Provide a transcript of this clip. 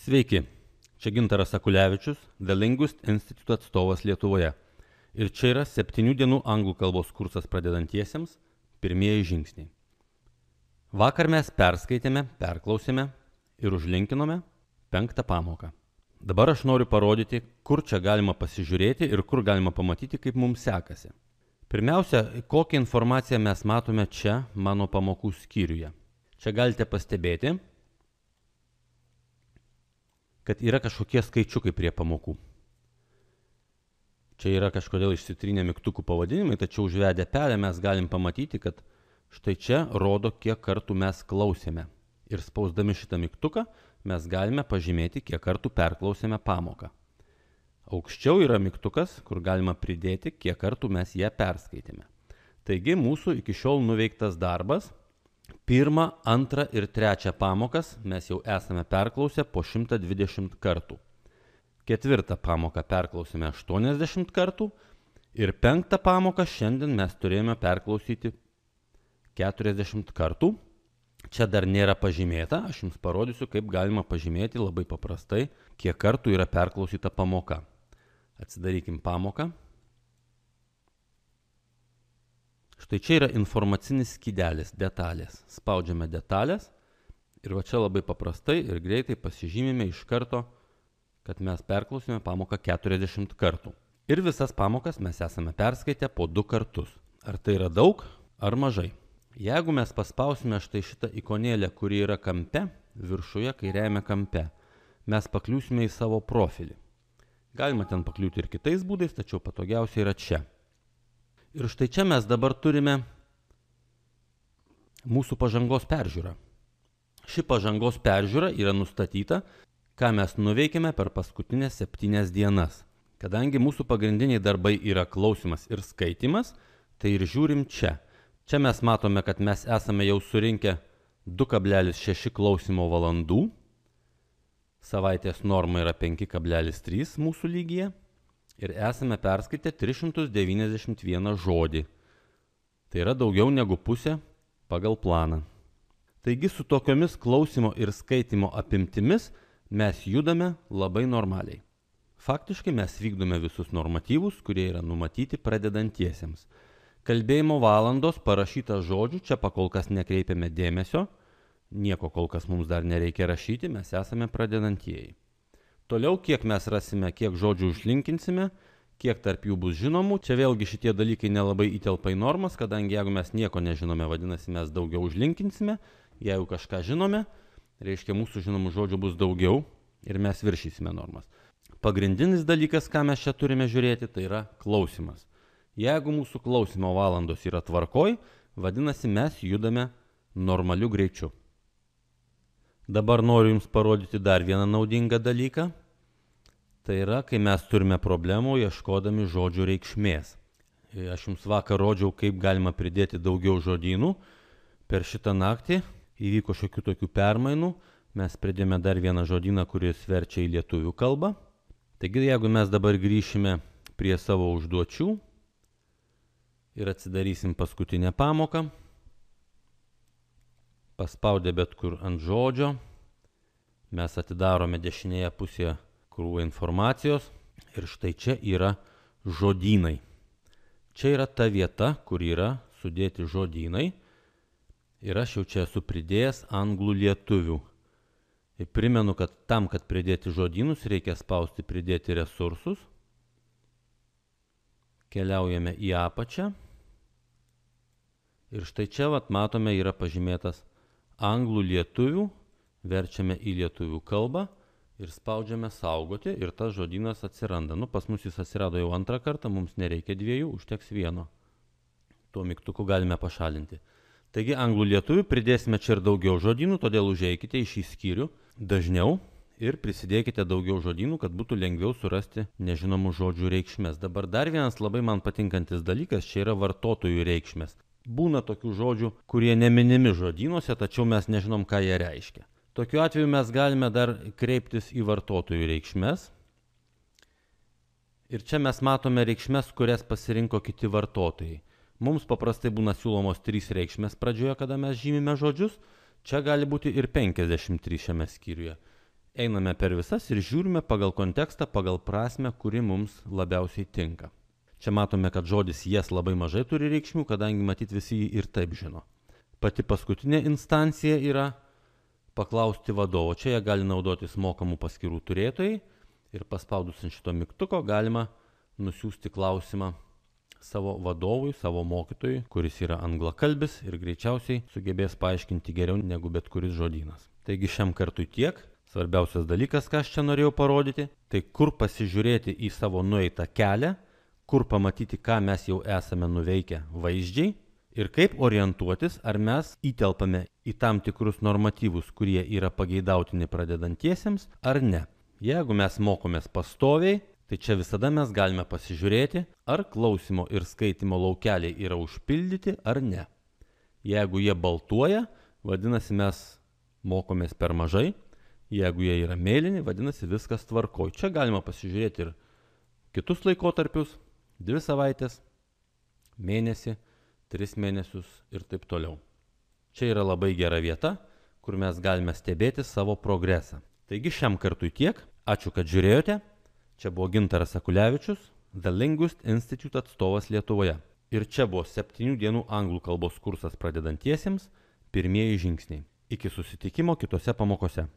Sveiki, čia Gintaras Akulevičius, The Linguist Institute atstovas Lietuvoje. Ir čia yra 7 dienų anglų kalbos kursas pradedantiesiems, pirmieji žingsniai. Vakar mes perskaitėme, perklausėme ir užlinkinome 5 pamoką. Dabar aš noriu parodyti, kur čia galima pasižiūrėti ir kur galima pamatyti, kaip mums sekasi. Pirmiausia, kokią informaciją mes matome čia mano pamokų skyriuje. Čia galite pastebėti, kad yra kažkokie skaičiukai prie pamokų. Čia yra kažkodėl išsitrynę mygtukų pavadinimai, tačiau užvedę pelę mes galim pamatyti, kad štai čia rodo, kiek kartų mes klausėme. Ir spausdami šitą mygtuką mes galime pažymėti, kiek kartų perklausėme pamoką. Aukščiau yra mygtukas, kur galima pridėti, kiek kartų mes ją perskaitėme. Taigi mūsų iki šiol nuveiktas darbas. 1, 2 ir 3 pamokas mes jau esame perklausę po 120 kartų. 4 pamoką perklausėme 80 kartų ir 5 pamoką šiandien mes turėjome perklausyti 40 kartų. Čia dar nėra pažymėta, aš jums parodysiu, kaip galima pažymėti labai paprastai, kiek kartų yra perklausyta pamoka. Atsidarykim pamoką. Štai čia yra informacinis skydelis, detalės. Spaudžiame detalės ir va čia labai paprastai ir greitai pasižymime iš karto, kad mes perklausime pamoką 40 kartų. Ir visas pamokas mes esame perskaitę po 2 kartus. Ar tai yra daug ar mažai? Jeigu mes paspausime štai šitą ikonėlę, kuri yra kampe, viršuje kairiajame kampe, mes pakliūsime į savo profilį. Galima ten pakliūti ir kitais būdais, tačiau patogiausia yra čia. Ir štai čia mes dabar turime mūsų pažangos peržiūrą. Ši pažangos peržiūra yra nustatyta, ką mes nuveikėme per paskutinės 7 dienas. Kadangi mūsų pagrindiniai darbai yra klausimas ir skaitimas, tai ir žiūrim čia. Čia mes matome, kad mes esame jau surinkę 2,6 klausimo valandų. Savaitės norma yra 5,3 mūsų lygyje. Ir esame perskaitę 391 žodį. Tai yra daugiau negu pusė pagal planą. Taigi su tokiomis klausimo ir skaitimo apimtimis mes judame labai normaliai. Faktiškai mes vykdome visus normatyvus, kurie yra numatyti pradedantiesiems. Kalbėjimo valandos parašyta žodžių, čia pakol kas nekreipiame dėmesio, nieko kol kas mums dar nereikia rašyti, mes esame pradedantieji. Toliau, kiek mes rasime, kiek žodžių užlinkinsime, kiek tarp jų bus žinomų. Čia vėlgi šitie dalykai nelabai įtelpa į normas, kadangi jeigu mes nieko nežinome, vadinasi, mes daugiau užlinkinsime. Jeigu kažką žinome, reiškia mūsų žinomų žodžių bus daugiau ir mes viršysime normas. Pagrindinis dalykas, ką mes čia turime žiūrėti, tai yra klausimas. Jeigu mūsų klausimo valandos yra tvarkoj, vadinasi, mes judame normaliu greičiu. Dabar noriu jums parodyti dar vieną naudingą dalyką. Tai yra, kai mes turime problemų ieškodami žodžių reikšmės. Aš jums vakar rodžiau, kaip galima pridėti daugiau žodynų. Per šitą naktį įvyko šiokių tokių permainų. Mes pridėjome dar vieną žodyną, kuris verčia į lietuvių kalbą. Taigi, jeigu mes dabar grįšime prie savo užduočių ir atsidarysim paskutinę pamoką, paspaudę bet kur ant žodžio, mes atidarome dešinėje pusėje krūvą informacijos ir štai čia yra žodynai. Čia yra ta vieta, kur yra sudėti žodynai ir aš jau čia esu pridėjęs anglų lietuvių. Ir primenu, kad tam, kad pridėti žodynus, reikia spausti pridėti resursus. Keliaujame į apačią. Ir štai čia matome yra pažymėtas anglų lietuvių, verčiame į lietuvių kalbą ir spaudžiame saugoti ir tas žodynas atsiranda. Pas mus jis atsirado jau 2 kartą, mums nereikia 2, užteks 1. Tuo mygtuku galime pašalinti. Taigi anglų lietuvių pridėsime čia ir daugiau žodynų, todėl užeikite į šį skyrių dažniau ir prisidėkite daugiau žodynų, kad būtų lengviau surasti nežinomų žodžių reikšmės. Dabar dar vienas labai man patinkantis dalykas, čia yra vartotojų reikšmės. Būna tokių žodžių, kurie neminimi žodynuose, tačiau mes nežinom, ką jie reiškia. Tokiu atveju mes galime dar kreiptis į vartotojų reikšmės. Ir čia mes matome reikšmės, kurias pasirinko kiti vartotojai. Mums paprastai būna siūlomos 3 reikšmės pradžioje, kada mes žymime žodžius. Čia gali būti ir 53 šiame skyriuje. Einame per visas ir žiūrime pagal kontekstą, pagal prasmę, kuri mums labiausiai tinka. Čia matome, kad žodis jas labai mažai turi reikšmių, kadangi matyt visi jį ir taip žino. Pati paskutinė instancija yra paklausti vadovo. Čia jie gali naudotis mokamų paskyrų turėtojai ir paspaudus ant šito mygtuko galima nusiųsti klausimą savo vadovui, savo mokytojui, kuris yra anglakalbis ir greičiausiai sugebės paaiškinti geriau negu bet kuris žodynas. Taigi šiam kartui tiek. Svarbiausias dalykas, ką aš čia norėjau parodyti, tai kur pasižiūrėti į savo nueitą kelią, kur pamatyti, ką mes jau esame nuveikę vaizdžiai ir kaip orientuotis, ar mes įtelpame į tam tikrus normatyvus, kurie yra pageidautini pradedantiesiems, ar ne. Jeigu mes mokomės pastoviai, tai čia visada mes galime pasižiūrėti, ar klausimo ir skaitimo laukeliai yra užpildyti ar ne. Jeigu jie baltuoja, vadinasi mes mokomės per mažai, jeigu jie yra mėlyni, vadinasi viskas tvarkoj. Čia galima pasižiūrėti ir kitus laikotarpius, 2 savaitės, mėnesį, 3 mėnesius ir taip toliau. Čia yra labai gera vieta, kur mes galime stebėti savo progresą. Taigi šiam kartui tiek. Ačiū, kad žiūrėjote. Čia buvo Gintaras Akulevičius, The Linguist Institute atstovas Lietuvoje. Ir čia buvo 7 dienų anglų kalbos kursas pradedantiesiems, pirmieji žingsniai. Iki susitikimo kitose pamokose.